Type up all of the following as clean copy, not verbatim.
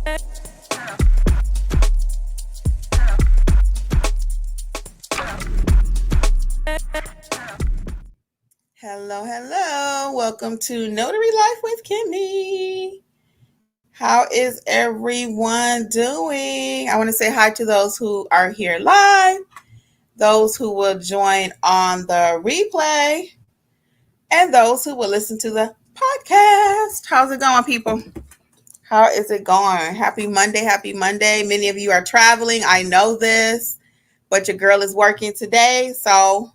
Hello. Welcome to Notary Life with Kimmi. How is everyone doing? I want to say hi to those who are here live, those who will join on the replay, and those who will listen to the podcast. How's it going, people? How is it going? Happy Monday. Happy Monday. Many of you are traveling. I know this, but your girl is working today. So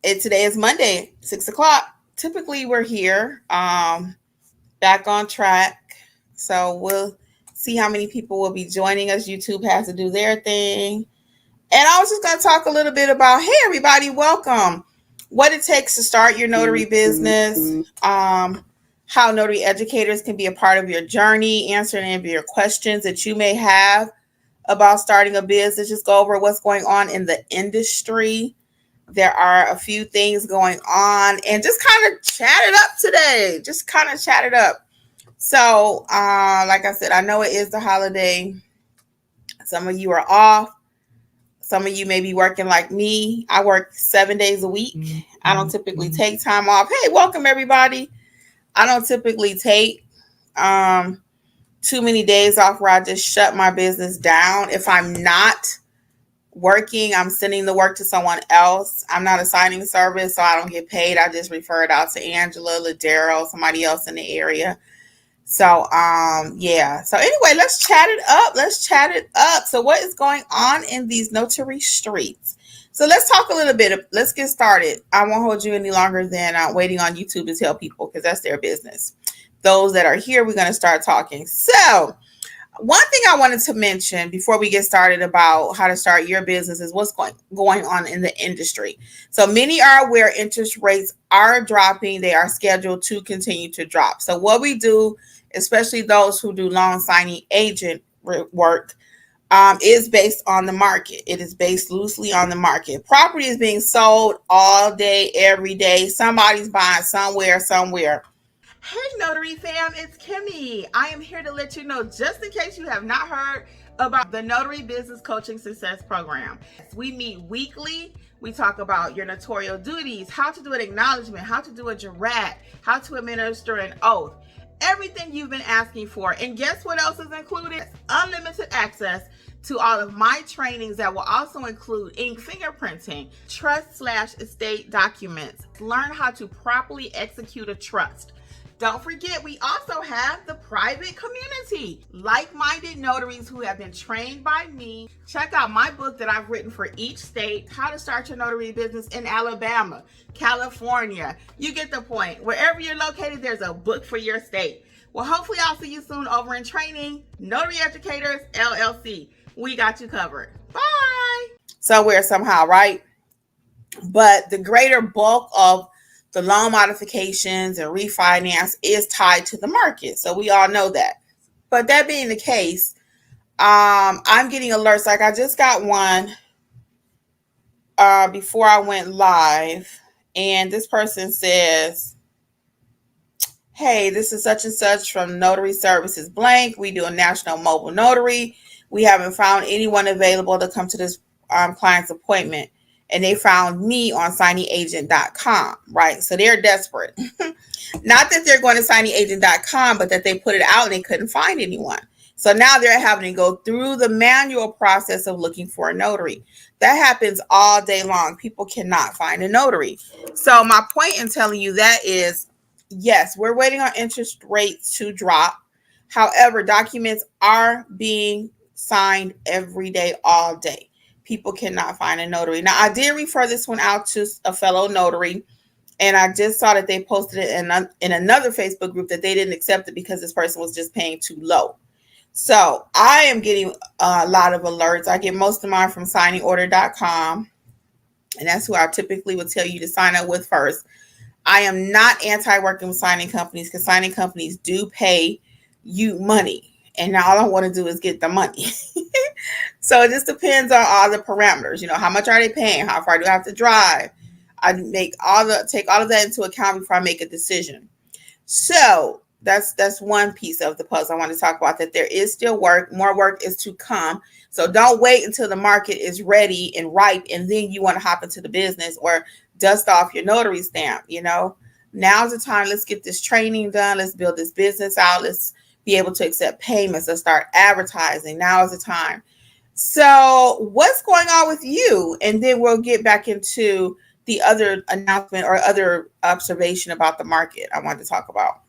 today is Monday, 6 o'clock. Typically, we're here back on track. So we'll see how many people will be joining us. YouTube has to do their thing. And I was just going to talk a little bit about, hey, everybody, welcome. What it takes to start your notary business, how notary educators can be a part of your journey, answering any of your questions that you may have about starting a business. Just go over what's going on in the industry. There are a few things going on and just kind of chat it up today. Just kind of chat it up. So, like I said, I know it is the holiday. Some of you are off. Some of you may be working like me. I work 7 days a week. I don't typically take time off. Hey, welcome everybody. I don't typically take too many days off where I just shut my business down. If I'm not working, I'm sending the work to someone else. I'm not assigning service, so I don't get paid. I just refer it out to Angela, Ladero, somebody else in the area. So, yeah. So anyway, let's chat it up. So what is going on in these notary streets? So let's talk a little bit. Let's get started. I won't hold you any longer than waiting on YouTube to tell people because that's their business. Those that are here, we're going to start talking. So one thing I wanted to mention before we get started about how to start your business is what's going on in the industry. So many are aware interest rates are dropping. They are scheduled to continue to drop. So what we do, especially those who do loan signing agent work, is based on the market. It is based loosely on the market. Property is being sold all day, every day. Somebody's buying somewhere. Hey, Notary fam, it's Kimmi. I am here to let you know, just in case you have not heard about the Notary Business Coaching Success Program. We meet weekly. We talk about your notarial duties, how to do an acknowledgement, how to do a jurat, how to administer an oath, everything you've been asking for. And guess what else is included? Unlimited access to all of my trainings that will also include ink fingerprinting, trust/estate documents, learn how to properly execute a trust. Don't forget, we also have the private community, like-minded notaries who have been trained by me. Check out my book that I've written for each state, How to Start Your Notary Business in Alabama, California. You get the point. Wherever you're located, there's a book for your state. Well, hopefully I'll see you soon over in training. Notary Educators, LLC. We got you covered. Bye. Somewhere, somehow, right? But the greater bulk of the loan modifications and refinance is tied to the market. So we all know that. But that being the case, I'm getting alerts. Like I just got one before I went live. And this person says, hey, this is such and such from Notary Services Blank. We do a national mobile notary. We haven't found anyone available to come to this client's appointment. And they found me on signingagent.com, right? So they're desperate. Not that they're going to signingagent.com, but that they put it out and they couldn't find anyone. So now they're having to go through the manual process of looking for a notary. That happens all day long. People cannot find a notary. So my point in telling you that is, yes, we're waiting on interest rates to drop. However, documents are being signed every day, all day. People cannot find a notary. Now, I did refer this one out to a fellow notary, and I just saw that they posted it in another Facebook group that they didn't accept it because this person was just paying too low. So I am getting a lot of alerts. I get most of mine from signingorder.com, and that's who I typically would tell you to sign up with first. I am not anti-working with signing companies because signing companies do pay you money. And now all I want to do is get the money. So it just depends on all the parameters. You know, how much are they paying? How far do I have to drive? I take all of that into account before I make a decision. So That's one piece of the puzzle I want to talk about, that there is still work. More work is to come. So don't wait until the market is ready and ripe and then you want to hop into the business or dust off your notary stamp. Now's the time. Let's get this training done. Let's build this business out. Let's be able to accept payments. Let's start advertising. Now is the time. So what's going on with you? And then we'll get back into the other announcement or other observation about the market I wanted to talk about.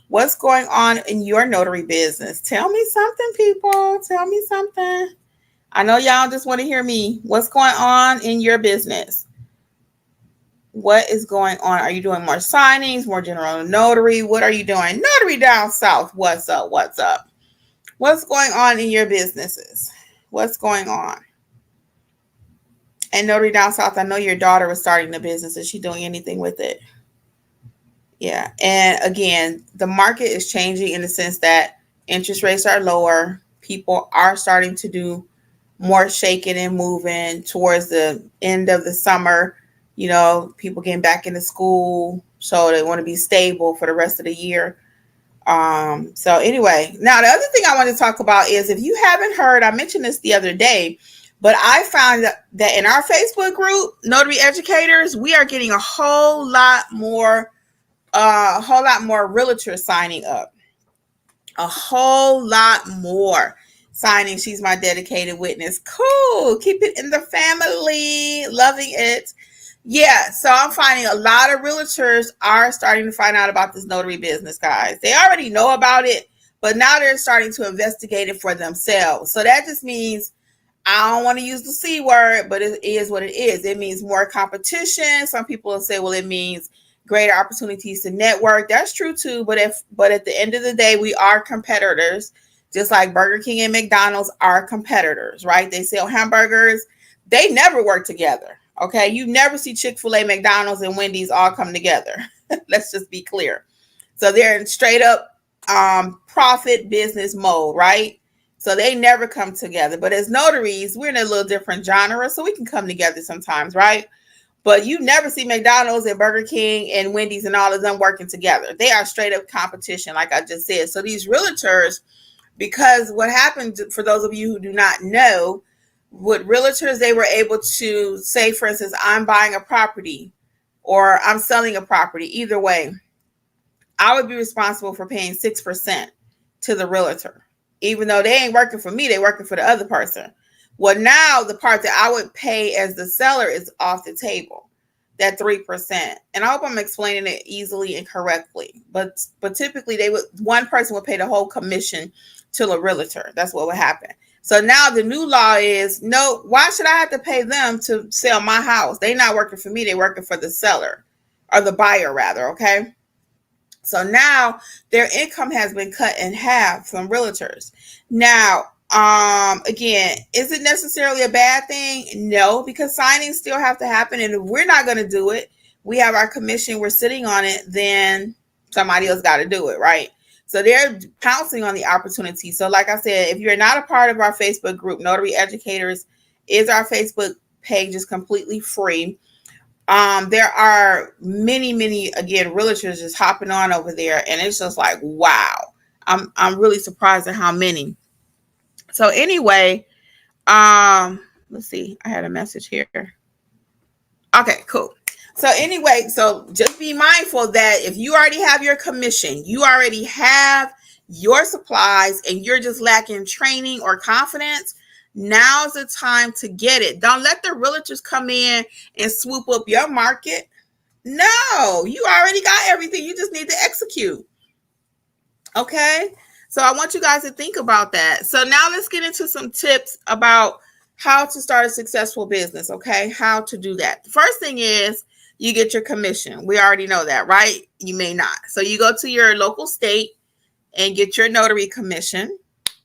What's going on in your notary business? Tell me something, people. Tell me something. I know y'all just want to hear me. What's going on in your business? What is going on? Are you doing more signings, more general notary? What are you doing? Notary down south. What's up? What's up? What's going on in your businesses? What's going on? And notary down south, I know your daughter was starting the business. Is she doing anything with it? Yeah. And again, the market is changing in the sense that interest rates are lower. People are starting to do more shaking and moving towards the end of the summer. People getting back into school. So they want to be stable for the rest of the year. So anyway, now the other thing I want to talk about is, if you haven't heard, I mentioned this the other day, but I found that in our Facebook group, Notary Educators, we are getting a whole lot more realtors signing up. A whole lot more signing. She's my dedicated witness. Cool. Keep it in the family. Loving it. Yeah. So I'm finding a lot of realtors are starting to find out about this notary business, guys. They already know about it, but now they're starting to investigate it for themselves. So that just means, I don't want to use the C word, but it is what it is. It means more competition. Some people will say, well, it means greater opportunities to network. That's true too. But at the end of the day, we are competitors, just like Burger King and McDonald's are competitors, right? They sell hamburgers. They never work together. Okay. You never see Chick-fil-A, McDonald's, and Wendy's all come together. Let's just be clear. So they're in straight up profit business mode, right? So they never come together. But as notaries, we're in a little different genre, so we can come together sometimes, right? But you never see McDonald's and Burger King and Wendy's and all of them working together. They are straight up competition, like I just said. So these realtors, because what happened, for those of you who do not know, with realtors, they were able to say, for instance, I'm buying a property or I'm selling a property. Either way, I would be responsible for paying 6% to the realtor. Even though they ain't working for me, they're working for the other person. Well, now the part that I would pay as the seller is off the table, that 3%. And I hope I'm explaining it easily and correctly. But typically one person would pay the whole commission to the realtor. That's what would happen. So now the new law is, no, why should I have to pay them to sell my house? They're not working for me, they're working for the seller, or the buyer rather, okay? So now their income has been cut in half from realtors. Now, again, is it necessarily a bad thing? No, because signings still have to happen. And if we're not going to do it, we have our commission, we're sitting on it, then somebody else got to do it, right? So they're pouncing on the opportunity. So like I said, if you're not a part of our Facebook group, Notary Educators is our Facebook page, is completely free. There are many, again, realtors just hopping on over there, and it's just like, wow. I'm really surprised at how many. So anyway, let's see. I had a message here. Okay, cool. So anyway, so just be mindful that if you already have your commission, you already have your supplies, and you're just lacking training or confidence, now's the time to get it. Don't let the realtors come in and swoop up your market. No, you already got everything. You just need to execute. Okay. So I want you guys to think about that. So now let's get into some tips about how to start a successful business. Okay. How to do that. The first thing is you get your commission. We already know that, right? You may not. So you go to your local state and get your notary commission.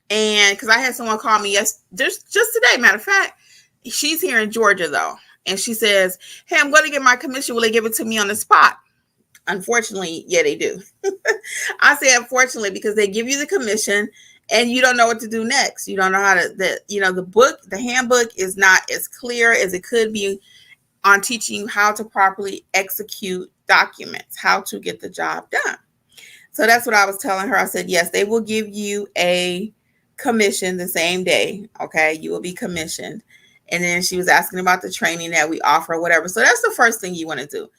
And because I had someone call me just today, matter of fact, she's here in Georgia though. And she says, hey, I'm going to get my commission. Will they give it to me on the spot? Unfortunately, yeah, they do. I say unfortunately because they give you the commission and you don't know what to do next. You don't know how to, the handbook is not as clear as it could be on teaching you how to properly execute documents, how to get the job done. So that's what I was telling her. I said, yes, they will give you a commission the same day. Okay. You will be commissioned. And then she was asking about the training that we offer, whatever. So that's the first thing you want to do.